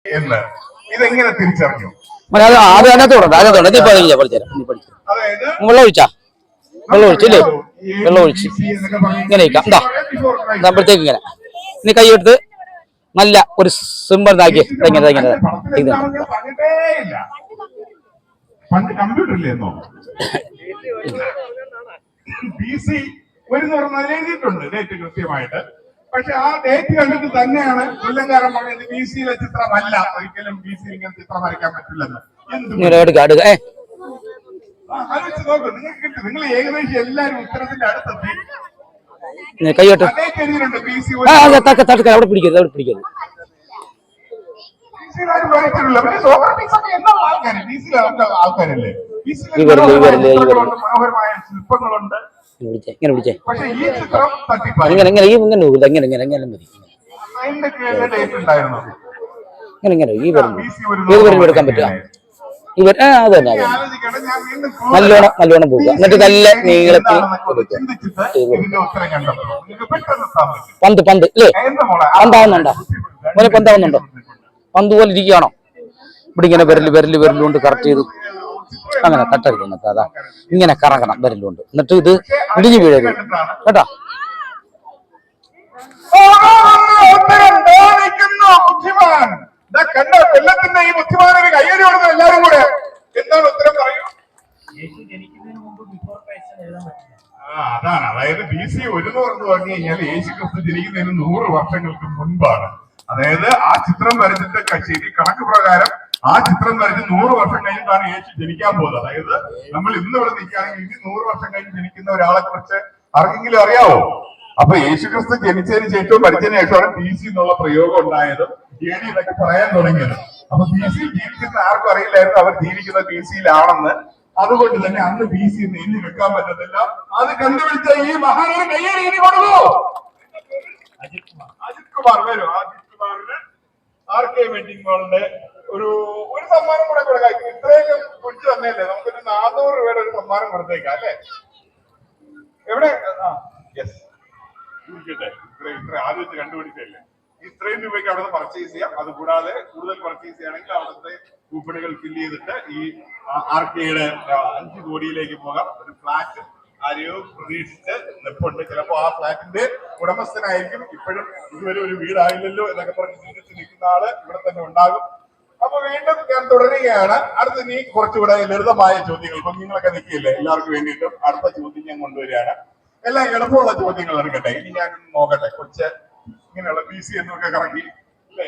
എന്ന് ഇതെങ്ങനെ തിരിച്ചറിഞ്ഞു? അത് അതിനകത്തോടെ നീ പഠിച്ചു വെള്ളം ഒഴിച്ചാ വെള്ളം ഒഴിച്ചില്ലേ വെള്ളം ഒഴിച്ച് ഇങ്ങനെ എന്താ ഇതാകുമ്പോഴത്തേക്ക് ഇങ്ങനെ ഇനി കൈ എടുത്ത് നല്ല ഒരു സിമ്പിൾ ഇതാക്കി ഇങ്ങനെ ഇങ്ങനെ കമ്പ്യൂട്ടറിലെന്നോ എഴുതിയിട്ടുണ്ട് ഡേറ്റ് കൃത്യമായിട്ട്. പക്ഷെ ആ ഡേറ്റ് കണ്ടിട്ട് തന്നെയാണ് കൊല്ലംകാരൻ പറഞ്ഞത് ബി സിയിലെ ചിത്രമല്ല, ഒരിക്കലും ബി സി ഇങ്ങനെ ചിത്രം വരയ്ക്കാൻ പറ്റില്ലെന്ന്. ആലോചിച്ച് നോക്ക്, നിങ്ങൾക്ക് കിട്ടും. നിങ്ങൾ ഏകദേശം എല്ലാരും ഉത്തരത്തിന്റെ അടുത്തെത്തി. കൈയോട്ട് അവിടെ പിടിക്കരുത് ആൾക്കാരല്ലേ. മനോഹരമായ ശില്പങ്ങളുണ്ട്. ഇങ്ങനെ പിടിച്ചേ പക്ഷെ ഈ ചിത്രം ഇങ്ങനെ ഇങ്ങനെ ഇങ്ങനെ ഇങ്ങനെ ഇങ്ങനെ മതി ഇങ്ങനെ ഇങ്ങനെ ഈ വരും എടുക്കാൻ പറ്റുക ഇവർ അത് തന്നെ നല്ലോണം പോകുക. എന്നിട്ട് നല്ല നീളത്തിൽ പന്ത് അല്ലേ പന്താവുന്നുണ്ടോ പോലെ പന്താവുന്നുണ്ടോ പന്ത് പോലെ ഇരിക്കുകയാണോ? ഇവിടെ ഇങ്ങനെ വിരലുകൊണ്ട് കറക്റ്റ് ചെയ്ത് അങ്ങനെ കട്ടടിക്കുന്നത്. അതാ ഇങ്ങനെ കറങ്ങണം വിരലുകൊണ്ട്. എന്നിട്ട് ഇത് ഇടിഞ്ഞു വീഴരുത് കേട്ടോ. കൊല്ലത്തിന്റെ ഈ ബുദ്ധിമാനൊരു കയ്യടി കൊടുക്കും എല്ലാവരും കൂടെ. എന്താണ് ഉത്തരം പറയൂ? അതാണ്, അതായത് ബി സി 100 എന്ന് പറഞ്ഞു കഴിഞ്ഞാൽ യേശു ക്രിസ്തു ജനിക്കുന്നതിന് 100 വർഷങ്ങൾക്ക് മുൻപാണ്. അതായത് ആ ചിത്രം വരച്ചിട്ട് ശരി കണക്ക് പ്രകാരം ആ ചിത്രം വരച്ച് 100 വർഷം കഴിഞ്ഞിട്ടാണ് യേശു ജനിക്കാൻ പോകുന്നത്. അതായത് നമ്മൾ ഇന്ന് ഇവിടെ നിൽക്കുകയാണെങ്കിൽ ഇനി 100 വർഷം കഴിഞ്ഞ് ജനിക്കുന്ന ഒരാളെ കുറിച്ച് ആർക്കെങ്കിലും അറിയാവോ? അപ്പൊ യേശു ക്രിസ്തു ജനിച്ചതിന് ശേഷവും മരിച്ചതിന് ശേഷമാണ് ബി സി എന്നുള്ള പ്രയോഗം ഉണ്ടായതും ഏടി ഇതൊക്കെ പറയാൻ തുടങ്ങിയത്. അപ്പൊ ബി സി ജീവിക്കുന്ന ആർക്കും അറിയില്ലായിരുന്നു അവർ ജീവിക്കുന്ന ബി സിയിലാണെന്ന്. അതുകൊണ്ട് തന്നെ അന്ന് ബി സി എണ്ണി വെക്കാൻ പറ്റത്തില്ല. അത് കണ്ടുപിടിച്ച ഈ മഹാനൊരു കയ്യേറി കൊടുക്കൂ. അജിത് കുമാർ വരും. അജിത് കുമാറിന് RK വെഡിങ് മോളിന്റെ ഒരു സമ്മാനം കൂടെ കൊടുക്കാം. ഇത്രയൊക്കെ കുറിച്ച് തന്നെയല്ലേ നമുക്കൊരു 400 രൂപയുടെ ഒരു സമ്മാനം കൊടുത്തേക്കാം അല്ലെ? എവിടെ? യെസ്, ഇത്ര ആദ്യത്തെ കണ്ടുപിടിച്ചല്ലേ. ഇത്രയും രൂപയ്ക്ക് അവിടെ നിന്ന് പർച്ചേസ് ചെയ്യാം. അതുകൂടാതെ കൂടുതൽ പർച്ചേസ് ചെയ്യുകയാണെങ്കിൽ അവിടുത്തെ കൂപ്പണുകൾ ഫില്ല് ചെയ്തിട്ട് ഈ RKയുടെ 5 കോടിയിലേക്ക് പോകാം. ഒരു ഫ്ലാറ്റ് ആരെയോ പ്രതീക്ഷിച്ച് നിൽപ്പുണ്ട്. ചിലപ്പോ ആ ഫ്ലാറ്റിന്റെ ഉടമസ്ഥനായിരിക്കും. ഇപ്പോഴും ഇതുവരെ ഒരു വീടായില്ലല്ലോ എന്നൊക്കെ പറഞ്ഞ് ചിന്തിച്ച് നിൽക്കുന്ന ആള് ഇവിടെ തന്നെ ഉണ്ടാകും. അപ്പൊ വീണ്ടും ഞാൻ തുടരുകയാണ്. അടുത്ത നീ കുറച്ചുകൂടെ ലളിതമായ ചോദ്യങ്ങൾ, ഇപ്പൊ നിങ്ങളൊക്കെ നിൽക്കില്ലേ, എല്ലാവർക്കും വേണ്ടിയിട്ടും അടുത്ത ചോദ്യം ഞാൻ കൊണ്ടുവരികയാണ്. എല്ലാം എളുപ്പമുള്ള ചോദ്യങ്ങൾ എടുക്കട്ടെ. ഇനി ഞാൻ നോക്കട്ടെ, കൊച്ച് ഇങ്ങനെയുള്ള ബി സി എന്നൊക്കെ കറക്കി അല്ലേ.